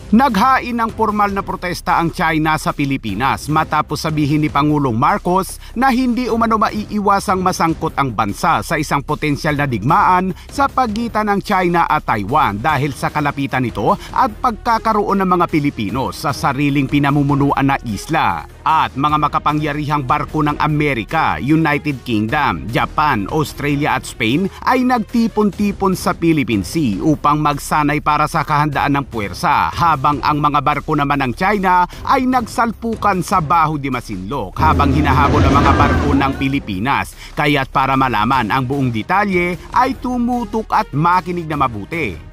Naghain ng formal na protesta ang China sa Pilipinas matapos sabihin ni Pangulong Marcos na hindi umano maiiwasang masangkot ang bansa sa isang potensyal na digmaan sa pagitan ng China at Taiwan dahil sa kalapitan nito at pagkakaroon ng mga Pilipino sa sariling pinamumunuan na isla. At mga makapangyarihang barko ng Amerika, United Kingdom, Japan, Australia at Spain ay nagtipon-tipon sa Philippine Sea upang magsanay para sa kahandaan ng puwersa, habang ang mga barko naman ng China ay nagsalpukan sa Baho de Masinloc habang hinahabol ang mga barko ng Pilipinas. Kaya't para malaman ang buong detalye ay tumutok at makinig na mabuti.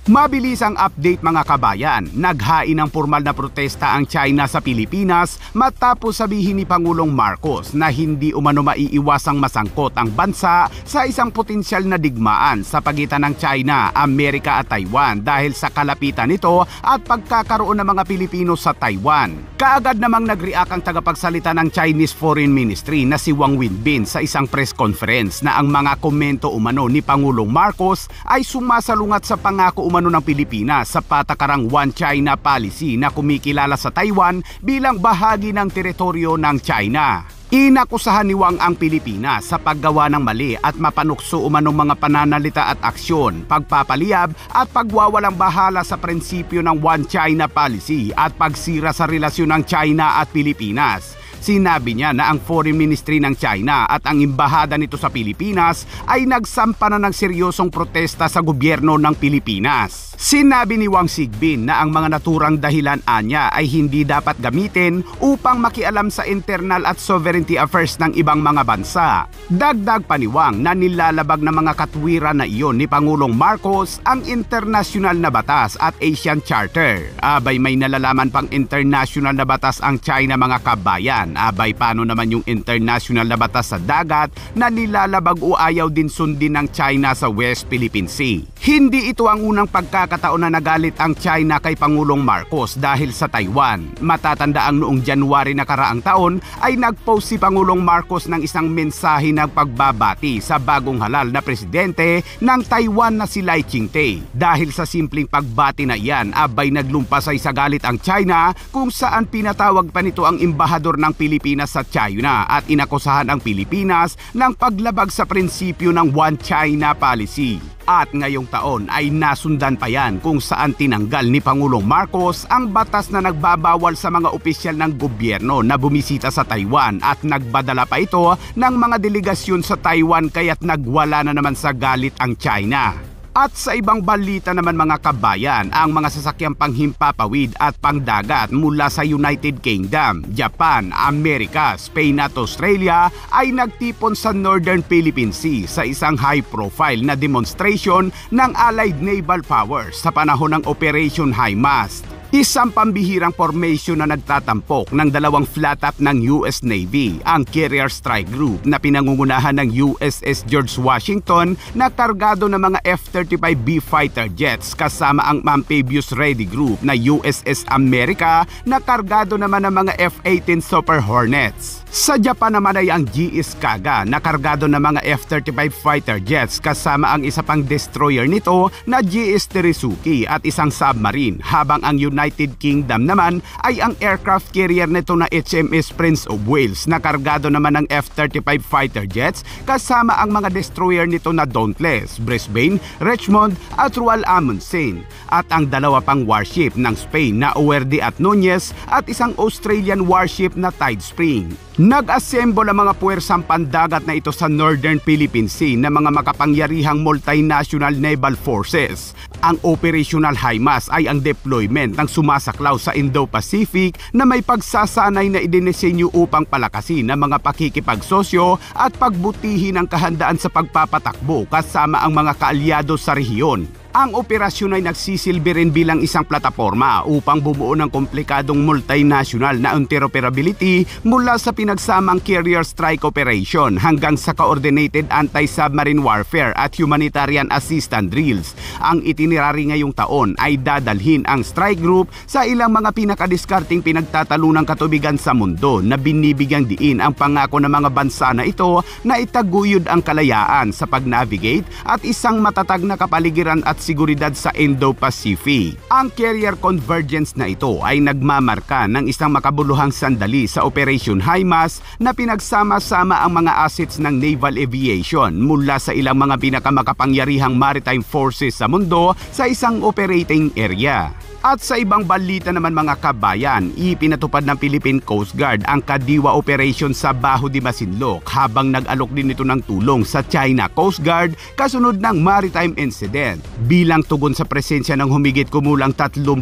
Mabilis ang update mga kabayan. Naghain ng formal na protesta ang China sa Pilipinas matapos sabihin ni Pangulong Marcos na hindi umano maiiwasang masangkot ang bansa sa isang potensyal na digmaan sa pagitan ng China, Amerika at Taiwan dahil sa kalapitan nito at pagkakaroon ng mga Pilipino sa Taiwan. Kaagad namang nag-react ang tagapagsalita ng Chinese Foreign Ministry na si Wang Wenbin sa isang press conference na ang mga komento umano ni Pangulong Marcos ay sumasalungat sa pangako umano ng Pilipinas sa patakarang One China policy na kumikilala sa Taiwan bilang bahagi ng teritoryo ng China. Inakusahan ni Wang ang Pilipinas sa paggawa ng mali at mapanukso umanong mga pananalita at aksyon, pagpapaliyab at pagwawalang bahala sa prinsipyo ng One China policy at pagsira sa relasyon ng China at Pilipinas. Sinabi niya na ang Foreign Ministry ng China at ang embahada nito sa Pilipinas ay nagsampa na ng seryosong protesta sa gobyerno ng Pilipinas. Sinabi ni Wang Wenbin na ang mga naturang dahilan anya ay hindi dapat gamitin upang makialam sa internal at sovereignty affairs ng ibang mga bansa. Dagdag pa ni Wang na nilalabag ng mga katwiran na iyon ni Pangulong Marcos ang international na batas at Asian Charter. Abay may nalalaman pang international na batas ang China mga kabayan. Abay paano naman yung international na batas sa dagat na nilalabag o ayaw din sundin ng China sa West Philippine Sea. Hindi ito ang unang pagkakataon na nagalit ang China kay Pangulong Marcos dahil sa Taiwan. Matatanda ang noong January na karaang taon ay nagpost si Pangulong Marcos ng isang mensahe ng pagbabati sa bagong halal na presidente ng Taiwan na si Lai Ching-te. Dahil sa simpleng pagbati na iyan, abay naglumpasay sa galit ang China kung saan pinatawag pa nito ang embahador ng Pilipinas sa China at inakusahan ang Pilipinas ng paglabag sa prinsipyo ng One China policy. At ngayong taon ay nasundan pa yan kung saan tinanggal ni Pangulong Marcos ang batas na nagbabawal sa mga opisyal ng gobyerno na bumisita sa Taiwan at nagbadala pa ito ng mga delegasyon sa Taiwan kaya't nagwala na naman sa galit ang China. At sa ibang balita naman mga kabayan, ang mga sasakyang panghimpapawid at pangdagat mula sa United Kingdom, Japan, Amerika, Spain at Australia ay nagtipon sa Northern Philippine Sea sa isang high-profile na demonstration ng Allied Naval Powers sa panahon ng Operation High Mast. Isang pambihirang formation na nagtatampok ng dalawang flat-top ng US Navy, ang Carrier Strike Group na pinangungunahan ng USS George Washington na kargado ng mga F-35B fighter jets kasama ang Amphibious Ready Group na USS America na kargado naman ng mga F-18 Super Hornets. Sa Japan naman ay ang GS Kaga na kargado ng mga F-35 fighter jets kasama ang isa pang destroyer nito na GS Terisuki at isang submarine, habang ang United Kingdom naman ay ang aircraft carrier nito na HMS Prince of Wales na kargado naman ng F-35 fighter jets kasama ang mga destroyer nito na Dauntless, Brisbane, Richmond at Royal Amundsen, at ang dalawa pang warship ng Spain na Uerde at Núñez at isang Australian warship na Tidespring. Nag-assemble ang mga puwersang pandagat na ito sa Northern Philippine Sea na mga makapangyarihang multinational naval forces. Ang Operational High Mast ay ang deployment ng sumasaklaw sa Indo-Pacific na may pagsasanay na idinisenyo upang palakasin ang mga pakikipagsosyo at pagbutihin ang kahandaan sa pagpapatakbo kasama ang mga kaalyado sa rehiyon. Ang operasyon ay nagsisilbi rin bilang isang plataporma upang bumuo ng komplikadong multinational na interoperability mula sa pinagsamang Carrier Strike Operation hanggang sa Coordinated Anti-Submarine Warfare at Humanitarian Assistance Drills. Ang itinerary ngayong taon ay dadalhin ang strike group sa ilang mga pinakadiskarting pinagtatalunang katubigan sa mundo na binibigyang diin ang pangako ng mga bansa na ito na itaguyod ang kalayaan sa pag-navigate at isang matatag na kapaligiran at seguridad sa Indo-Pacific. Ang carrier convergence na ito ay nagmamarka ng isang makabuluhang sandali sa Operation HIMARS na pinagsama-sama ang mga assets ng naval aviation mula sa ilang mga pinakamakapangyarihang maritime forces sa mundo sa isang operating area. At sa ibang balita naman mga kabayan, ipinatupad ng Philippine Coast Guard ang Kadiwa Operation sa Baho de Masinloc habang nag-alok din ito ng tulong sa China Coast Guard kasunod ng maritime incident. Bilang tugon sa presensya ng humigit kumulang 35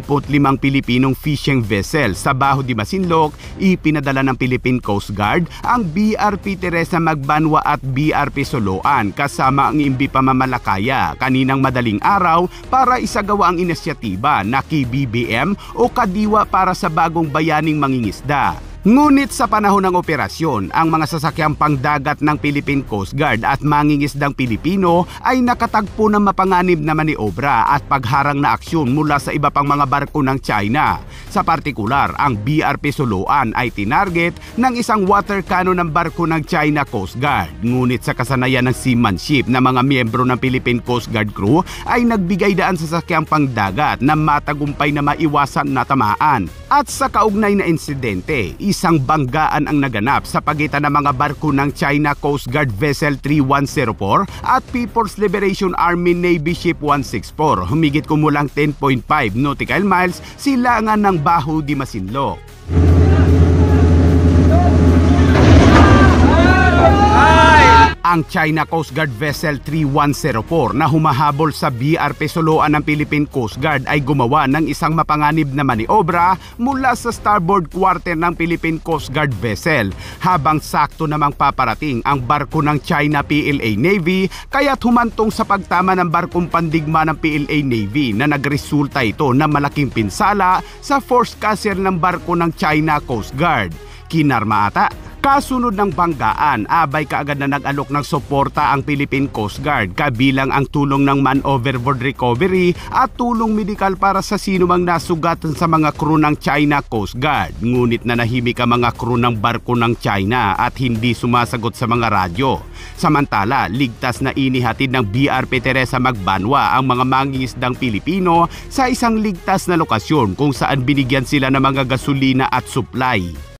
Pilipinong fishing vessel sa Baho de Masinloc, ipinadala ng Philippine Coast Guard ang BRP Teresa Magbanwa at BRP Soloan kasama ang Imbi Pamamalakaya kaninang madaling araw para isagawa ang inisyatiba na BBM o Kadiwa para sa bagong bayaning mangingisda. Ngunit sa panahon ng operasyon, ang mga sasakyang pangdagat ng Philippine Coast Guard at mangingisdang Pilipino ay nakatagpo ng mapanganib na maniobra at pagharang na aksyon mula sa iba pang mga barko ng China. Sa partikular, ang BRP Soloan ay tinarget ng isang water cannon ng barko ng China Coast Guard. Ngunit sa kasanayan ng seamanship na mga miyembro ng Philippine Coast Guard crew ay nagbigay daan sa sasakyang pangdagat na matagumpay na maiwasan na tamaan. At sa kaugnay na insidente, isang banggaan ang naganap sa pagitan ng mga barko ng China Coast Guard Vessel 3104 at People's Liberation Army Navy Ship 164, humigit kumulang 10.5 nautical miles silangan ng Baho de Masinloc. Ang China Coast Guard Vessel 3104 na humahabol sa BRP Soloan ng Philippine Coast Guard ay gumawa ng isang mapanganib na maniobra mula sa starboard quarter ng Philippine Coast Guard Vessel habang sakto namang paparating ang barko ng China PLA Navy kaya't humantong sa pagtama ng barkong pandigma ng PLA Navy na nagresulta ito ng malaking pinsala sa force caster ng barko ng China Coast Guard. Kinarma ata. Kasunod ng banggaan, abay kaagad na nag-alok ng suporta ang Philippine Coast Guard kabilang ang tulong ng man overboard recovery at tulong medikal para sa sinumang nasugatan sa mga crew ng China Coast Guard. Ngunit nanahimik ang mga crew ng barko ng China at hindi sumasagot sa mga radyo. Samantala, ligtas na inihatid ng BRP Teresa Magbanwa ang mga mangingisdang Pilipino sa isang ligtas na lokasyon kung saan binigyan sila ng mga gasolina at supply.